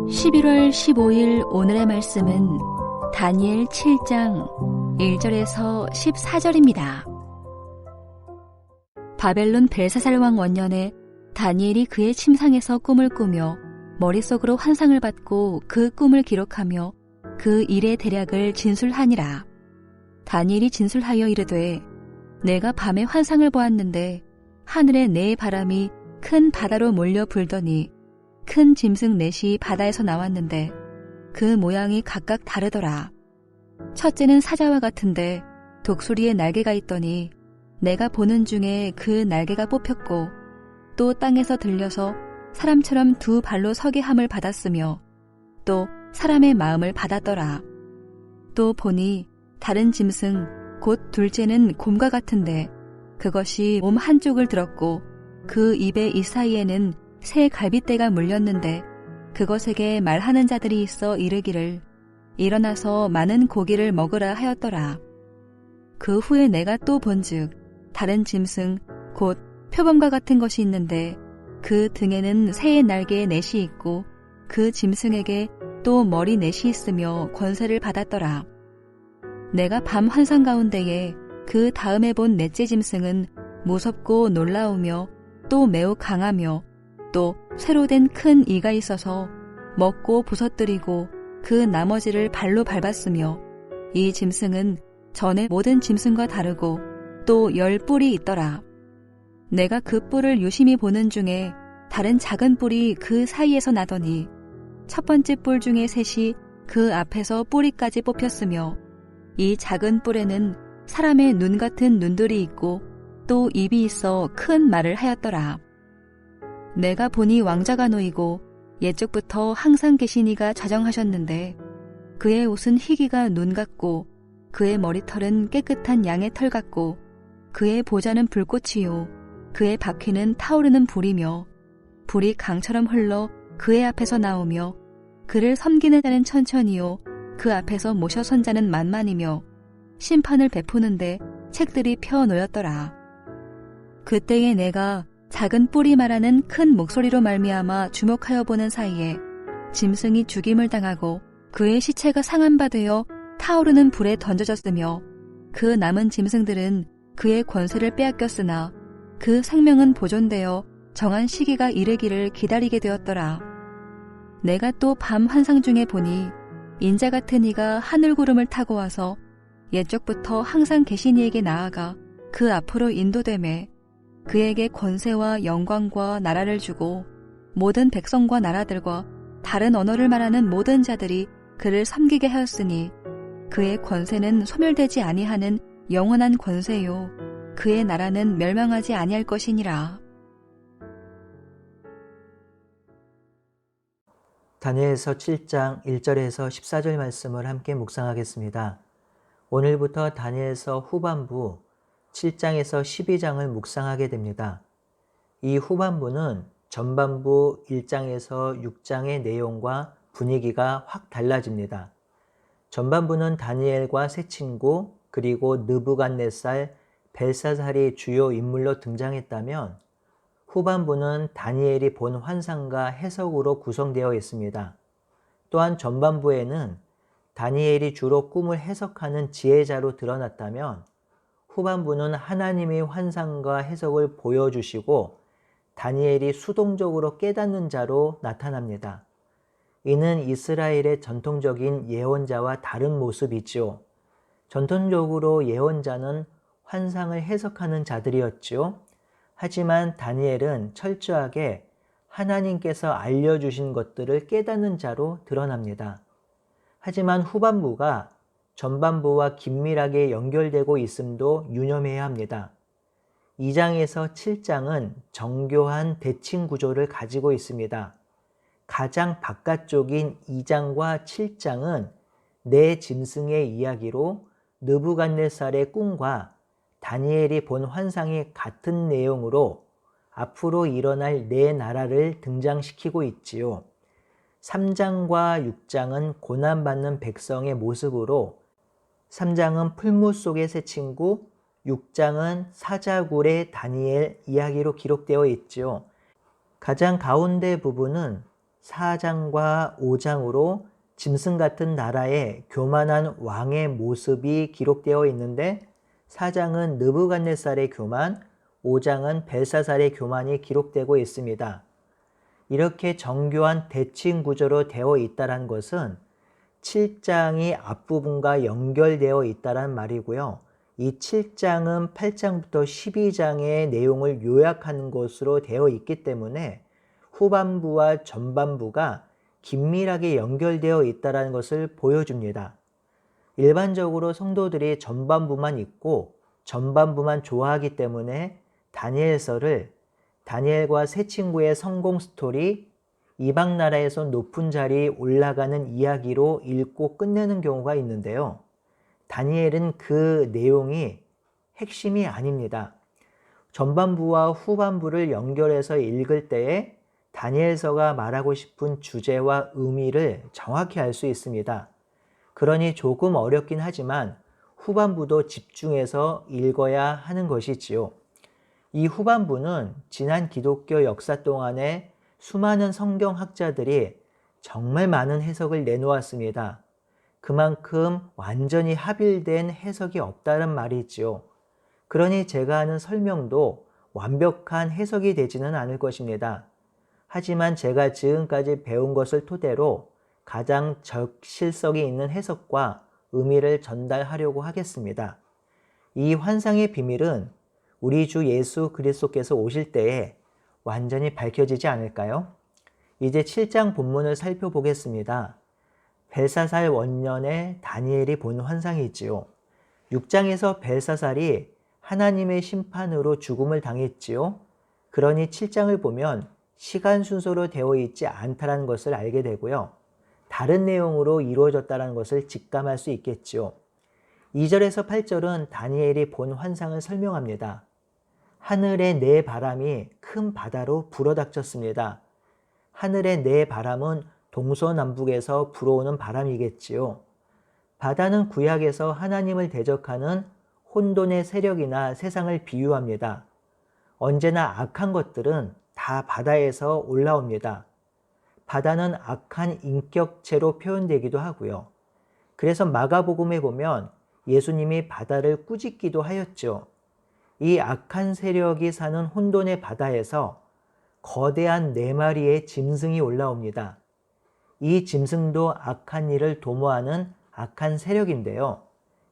11월 15일 오늘의 말씀은 다니엘 7장 1절에서 14절입니다. 바벨론 벨사살 왕 원년에 다니엘이 그의 침상에서 꿈을 꾸며 머릿속으로 환상을 받고 그 꿈을 기록하며 그 일의 대략을 진술하니라. 다니엘이 진술하여 이르되 내가 밤에 환상을 보았는데 하늘에 네 바람이 큰 바다로 몰려 불더니 큰 짐승 넷이 바다에서 나왔는데 그 모양이 각각 다르더라. 첫째는 사자와 같은데 독수리의 날개가 있더니 내가 보는 중에 그 날개가 뽑혔고 또 땅에서 들려서 사람처럼 두 발로 서게 함을 받았으며 또 사람의 마음을 받았더라. 또 보니 다른 짐승 곧 둘째는 곰과 같은데 그것이 몸 한쪽을 들었고 그 입의 이 사이에는 새 갈빗대가 물렸는데 그것에게 말하는 자들이 있어 이르기를 일어나서 많은 고기를 먹으라 하였더라. 그 후에 내가 또 본즉 다른 짐승 곧 표범과 같은 것이 있는데 그 등에는 새의 날개에 넷이 있고 그 짐승에게 또 머리 넷이 있으며 권세를 받았더라. 내가 밤 환상 가운데에 그 다음에 본 넷째 짐승은 무섭고 놀라우며 또 매우 강하며 또 쇠로 된 큰 이가 있어서 먹고 부서뜨리고 그 나머지를 발로 밟았으며 이 짐승은 전에 모든 짐승과 다르고 또 10뿔이 있더라. 내가 그 뿔을 유심히 보는 중에 다른 작은 뿔이 그 사이에서 나더니 첫 번째 뿔 중에 셋이 그 앞에서 뿌리까지 뽑혔으며 이 작은 뿔에는 사람의 눈 같은 눈들이 있고 또 입이 있어 큰 말을 하였더라. 내가 보니 왕자가 놓이고 옛적부터 항상 계신 이가 좌정하셨는데 그의 옷은 희기가 눈 같고 그의 머리털은 깨끗한 양의 털 같고 그의 보좌는 불꽃이요 그의 바퀴는 타오르는 불이며 불이 강처럼 흘러 그의 앞에서 나오며 그를 섬기는 자는 천천히요 그 앞에서 모셔 선 자는 만만이며 심판을 베푸는데 책들이 펴 놓였더라. 그때에 내가 작은 뿔이 말하는 큰 목소리로 말미암아 주목하여 보는 사이에 짐승이 죽임을 당하고 그의 시체가 상한 바 되어 타오르는 불에 던져졌으며 그 남은 짐승들은 그의 권세를 빼앗겼으나 그 생명은 보존되어 정한 시기가 이르기를 기다리게 되었더라. 내가 또 밤 환상 중에 보니 인자 같은 이가 하늘구름을 타고 와서 옛적부터 항상 계신 이에게 나아가 그 앞으로 인도되매 그에게 권세와 영광과 나라를 주고 모든 백성과 나라들과 다른 언어를 말하는 모든 자들이 그를 섬기게 하였으니 그의 권세는 소멸되지 아니하는 영원한 권세요 그의 나라는 멸망하지 아니할 것이니라. 다니엘서 7장 1절에서 14절 말씀을 함께 묵상하겠습니다. 오늘부터 다니엘서 후반부 7장에서 12장을 묵상하게 됩니다. 이 후반부는 전반부 1장에서 6장의 내용과 분위기가 확 달라집니다. 전반부는 다니엘과 세 친구 그리고 느부갓네살, 벨사살이 주요 인물로 등장했다면 후반부는 다니엘이 본 환상과 해석으로 구성되어 있습니다. 또한 전반부에는 다니엘이 주로 꿈을 해석하는 지혜자로 드러났다면 후반부는 하나님의 환상과 해석을 보여주시고 다니엘이 수동적으로 깨닫는 자로 나타납니다. 이는 이스라엘의 전통적인 예언자와 다른 모습이지요. 전통적으로 예언자는 환상을 해석하는 자들이었지요. 하지만 다니엘은 철저하게 하나님께서 알려주신 것들을 깨닫는 자로 드러납니다. 하지만 후반부가 전반부와 긴밀하게 연결되고 있음도 유념해야 합니다. 2장에서 7장은 정교한 대칭 구조를 가지고 있습니다. 가장 바깥쪽인 2장과 7장은 네 짐승의 이야기로 느부갓네살의 꿈과 다니엘이 본 환상이 같은 내용으로 앞으로 일어날 네 나라를 등장시키고 있지요. 3장과 6장은 고난받는 백성의 모습으로 3장은 풀무 속의 새 친구, 6장은 사자굴의 다니엘 이야기로 기록되어 있지요. 가장 가운데 부분은 4장과 5장으로 짐승 같은 나라의 교만한 왕의 모습이 기록되어 있는데 4장은 느부갓네살의 교만, 5장은 벨사살의 교만이 기록되고 있습니다. 이렇게 정교한 대칭 구조로 되어 있다는 것은 7장이 앞부분과 연결되어 있다는 말이고요. 이 7장은 8장부터 12장의 내용을 요약하는 것으로 되어 있기 때문에 후반부와 전반부가 긴밀하게 연결되어 있다는 것을 보여줍니다. 일반적으로 성도들이 전반부만 읽고 전반부만 좋아하기 때문에 다니엘서를 다니엘과 세 친구의 성공 스토리, 이방 나라에서 높은 자리에 올라가는 이야기로 읽고 끝내는 경우가 있는데요. 다니엘은 그 내용이 핵심이 아닙니다. 전반부와 후반부를 연결해서 읽을 때에 다니엘서가 말하고 싶은 주제와 의미를 정확히 알 수 있습니다. 그러니 조금 어렵긴 하지만 후반부도 집중해서 읽어야 하는 것이지요. 이 후반부는 지난 기독교 역사 동안에 수많은 성경학자들이 정말 많은 해석을 내놓았습니다. 그만큼 완전히 합일된 해석이 없다는 말이지요. 그러니 제가 하는 설명도 완벽한 해석이 되지는 않을 것입니다. 하지만 제가 지금까지 배운 것을 토대로 가장 적실성이 있는 해석과 의미를 전달하려고 하겠습니다. 이 환상의 비밀은 우리 주 예수 그리스도께서 오실 때에 완전히 밝혀지지 않을까요? 이제 7장 본문을 살펴보겠습니다. 벨사살 원년에 다니엘이 본 환상이지요. 6장에서 벨사살이 하나님의 심판으로 죽음을 당했지요. 그러니 7장을 보면 시간 순서로 되어 있지 않다는 것을 알게 되고요. 다른 내용으로 이루어졌다는 것을 직감할 수 있겠지요. 2절에서 8절은 다니엘이 본 환상을 설명합니다. 하늘의 네 바람이 큰 바다로 불어닥쳤습니다. 하늘의 네 바람은 동서남북에서 불어오는 바람이겠지요. 바다는 구약에서 하나님을 대적하는 혼돈의 세력이나 세상을 비유합니다. 언제나 악한 것들은 다 바다에서 올라옵니다. 바다는 악한 인격체로 표현되기도 하고요. 그래서 마가복음에 보면 예수님이 바다를 꾸짖기도 하였죠. 이 악한 세력이 사는 혼돈의 바다에서 거대한 4마리의 짐승이 올라옵니다. 이 짐승도 악한 일을 도모하는 악한 세력인데요.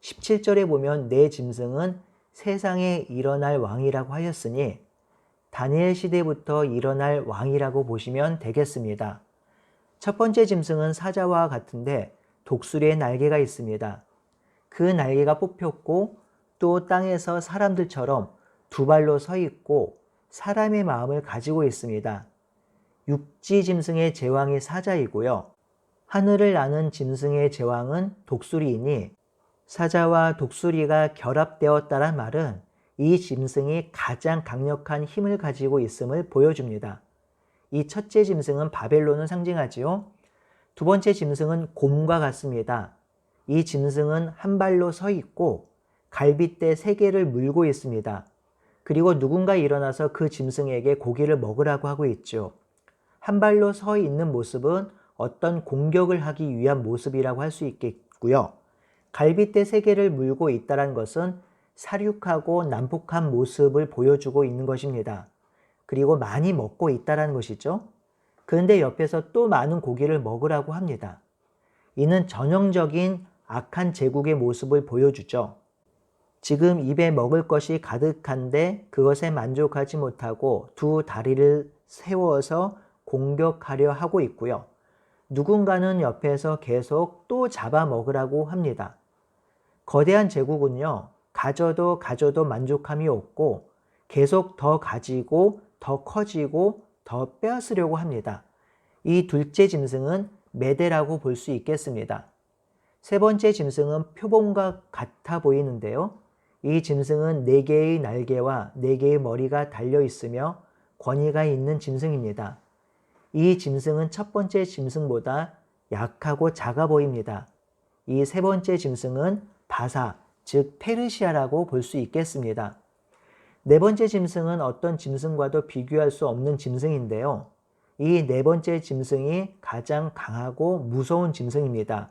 17절에 보면 네 짐승은 세상에 일어날 왕이라고 하였으니 다니엘 시대부터 일어날 왕이라고 보시면 되겠습니다. 첫 번째 짐승은 사자와 같은데 독수리의 날개가 있습니다. 그 날개가 뽑혔고 또 땅에서 사람들처럼 두 발로 서 있고 사람의 마음을 가지고 있습니다. 육지 짐승의 제왕이 사자이고요. 하늘을 나는 짐승의 제왕은 독수리이니 사자와 독수리가 결합되었다란 말은 이 짐승이 가장 강력한 힘을 가지고 있음을 보여줍니다. 이 첫째 짐승은 바벨론을 상징하지요. 두 번째 짐승은 곰과 같습니다. 이 짐승은 한 발로 서 있고 갈빗대 3개를 물고 있습니다. 그리고 누군가 일어나서 그 짐승에게 고기를 먹으라고 하고 있죠. 한 발로 서 있는 모습은 어떤 공격을 하기 위한 모습이라고 할 수 있겠고요. 갈빗대 3개를 물고 있다는 것은 사륙하고 난폭한 모습을 보여주고 있는 것입니다. 그리고 많이 먹고 있다는 것이죠. 그런데 옆에서 또 많은 고기를 먹으라고 합니다. 이는 전형적인 악한 제국의 모습을 보여주죠. 지금 입에 먹을 것이 가득한데 그것에 만족하지 못하고 두 다리를 세워서 공격하려 하고 있고요. 누군가는 옆에서 계속 또 잡아먹으라고 합니다. 거대한 제국은요, 가져도 만족함이 없고 계속 더 가지고 더 커지고 더 빼앗으려고 합니다. 이 둘째 짐승은 메대라고 볼 수 있겠습니다. 세 번째 짐승은 표범과 같아 보이는데요. 이 짐승은 4개의 날개와 4개의 머리가 달려 있으며 권위가 있는 짐승입니다. 이 짐승은 첫 번째 짐승보다 약하고 작아 보입니다. 이 세 번째 짐승은 바사, 즉 페르시아라고 볼 수 있겠습니다. 네 번째 짐승은 어떤 짐승과도 비교할 수 없는 짐승인데요. 이 네 번째 짐승이 가장 강하고 무서운 짐승입니다.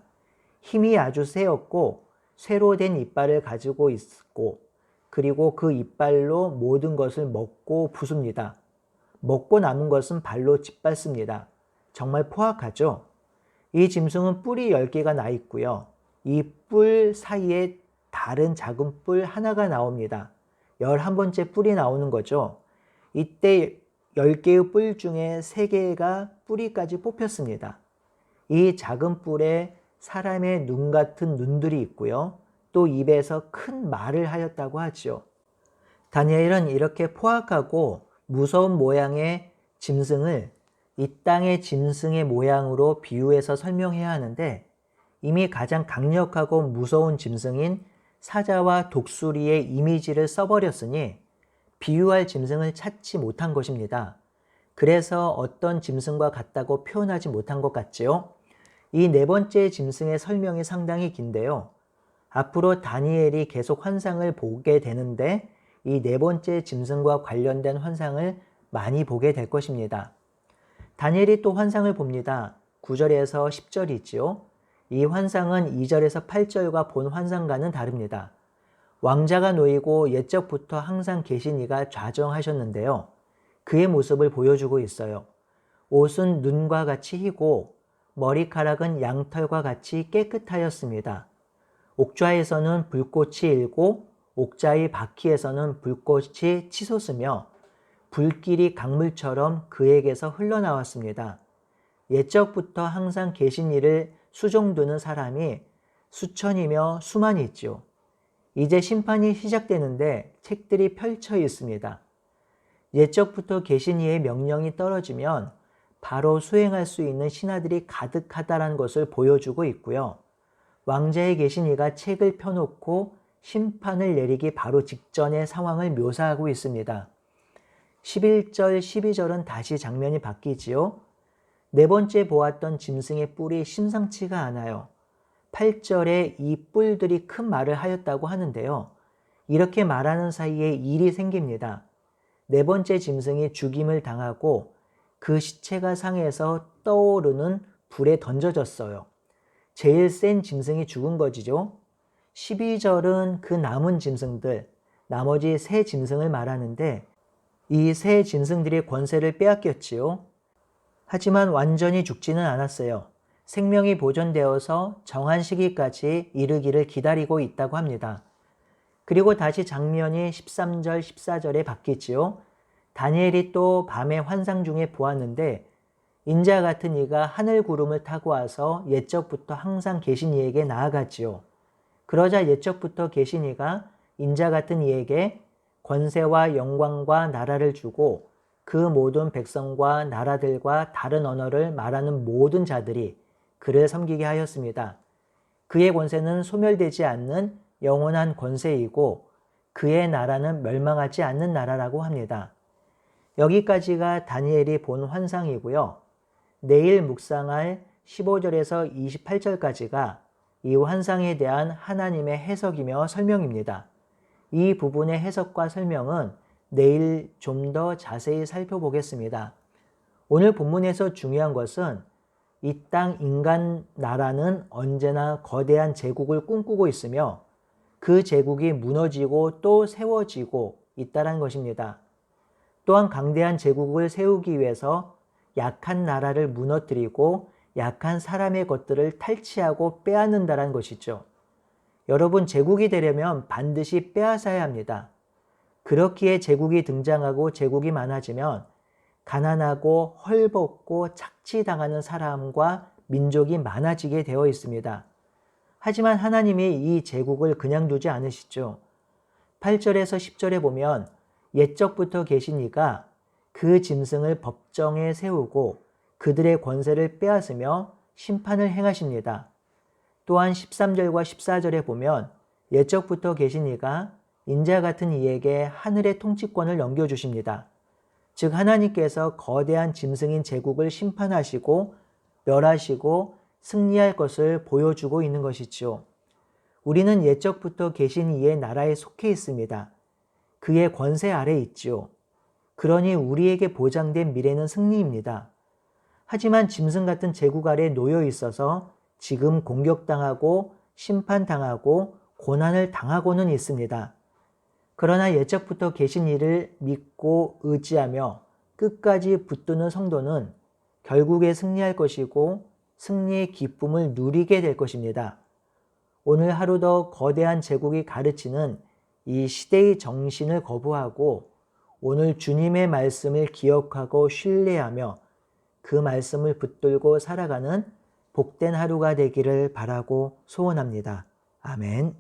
힘이 아주 세었고 쇠로 된 이빨을 가지고 있고 그리고 그 이빨로 모든 것을 먹고 부숩니다. 먹고 남은 것은 발로 짓밟습니다. 정말 포악하죠? 이 짐승은 뿔이 10개가 나 있고요. 이 뿔 사이에 다른 작은 뿔 하나가 나옵니다. 11번째 뿔이 나오는 거죠. 이때 10개의 뿔 중에 3개가 뿌리까지 뽑혔습니다. 이 작은 뿔에 사람의 눈 같은 눈들이 있고요. 또 입에서 큰 말을 하였다고 하죠. 다니엘은 이렇게 포악하고 무서운 모양의 짐승을 이 땅의 짐승의 모양으로 비유해서 설명해야 하는데 이미 가장 강력하고 무서운 짐승인 사자와 독수리의 이미지를 써버렸으니 비유할 짐승을 찾지 못한 것입니다. 그래서 어떤 짐승과 같다고 표현하지 못한 것 같지요? 이 네 번째 짐승의 설명이 상당히 긴데요. 앞으로 다니엘이 계속 환상을 보게 되는데 이 네 번째 짐승과 관련된 환상을 많이 보게 될 것입니다. 다니엘이 또 환상을 봅니다. 9절에서 10절이지요. 이 환상은 2절에서 8절과 본 환상과는 다릅니다. 왕자가 놓이고 옛적부터 항상 계신 이가 좌정하셨는데요. 그의 모습을 보여주고 있어요. 옷은 눈과 같이 희고 머리카락은 양털과 같이 깨끗하였습니다. 옥좌에서는 불꽃이 일고 옥좌의 바퀴에서는 불꽃이 치솟으며 불길이 강물처럼 그에게서 흘러나왔습니다. 옛적부터 항상 계신 이를 수종두는 사람이 수천이며 수만이 있죠. 이제 심판이 시작되는데 책들이 펼쳐 있습니다. 옛적부터 계신 이의 명령이 떨어지면 바로 수행할 수 있는 신하들이 가득하다는 것을 보여주고 있고요. 왕자에 계신 이가 책을 펴놓고 심판을 내리기 바로 직전의 상황을 묘사하고 있습니다. 11절, 12절은 다시 장면이 바뀌지요. 네 번째 보았던 짐승의 뿔이 심상치가 않아요. 8절에 이 뿔들이 큰 말을 하였다고 하는데요. 이렇게 말하는 사이에 일이 생깁니다. 네 번째 짐승이 죽임을 당하고 그 시체가 상에서 떠오르는 불에 던져졌어요. 제일 센 짐승이 죽은 거지죠. 12절은 그 남은 짐승들, 나머지 세 짐승을 말하는데 이 세 짐승들의 권세를 빼앗겼지요. 하지만 완전히 죽지는 않았어요. 생명이 보존되어서 정한 시기까지 이르기를 기다리고 있다고 합니다. 그리고 다시 장면이 13절, 14절에 바뀌지요. 다니엘이 또 밤에 환상 중에 보았는데 인자 같은 이가 하늘 구름을 타고 와서 옛적부터 항상 계신 이에게 나아갔지요. 그러자 옛적부터 계신 이가 인자 같은 이에게 권세와 영광과 나라를 주고 그 모든 백성과 나라들과 다른 언어를 말하는 모든 자들이 그를 섬기게 하였습니다. 그의 권세는 소멸되지 않는 영원한 권세이고 그의 나라는 멸망하지 않는 나라라고 합니다. 여기까지가 다니엘이 본 환상이고요. 내일 묵상할 15절에서 28절까지가 이 환상에 대한 하나님의 해석이며 설명입니다. 이 부분의 해석과 설명은 내일 좀 더 자세히 살펴보겠습니다. 오늘 본문에서 중요한 것은 이 땅 인간 나라는 언제나 거대한 제국을 꿈꾸고 있으며 그 제국이 무너지고 또 세워지고 있다는 것입니다. 또한 강대한 제국을 세우기 위해서 약한 나라를 무너뜨리고 약한 사람의 것들을 탈취하고 빼앗는다는 것이죠. 여러분, 제국이 되려면 반드시 빼앗아야 합니다. 그렇기에 제국이 등장하고 제국이 많아지면 가난하고 헐벗고 착취당하는 사람과 민족이 많아지게 되어 있습니다. 하지만 하나님이 이 제국을 그냥 두지 않으시죠. 8절에서 10절에 보면 옛적부터 계신 이가 그 짐승을 법정에 세우고 그들의 권세를 빼앗으며 심판을 행하십니다. 또한 13절과 14절에 보면 옛적부터 계신 이가 인자 같은 이에게 하늘의 통치권을 넘겨주십니다. 즉 하나님께서 거대한 짐승인 제국을 심판하시고 멸하시고 승리할 것을 보여주고 있는 것이지요. 우리는 옛적부터 계신 이의 나라에 속해 있습니다. 그의 권세 아래 있지요. 그러니 우리에게 보장된 미래는 승리입니다. 하지만 짐승 같은 제국 아래 놓여 있어서 지금 공격당하고 심판당하고 고난을 당하고는 있습니다. 그러나 예적부터 계신 이를 믿고 의지하며 끝까지 붙드는 성도는 결국에 승리할 것이고 승리의 기쁨을 누리게 될 것입니다. 오늘 하루도 거대한 제국이 가르치는 이 시대의 정신을 거부하고 오늘 주님의 말씀을 기억하고 신뢰하며 그 말씀을 붙들고 살아가는 복된 하루가 되기를 바라고 소원합니다. 아멘.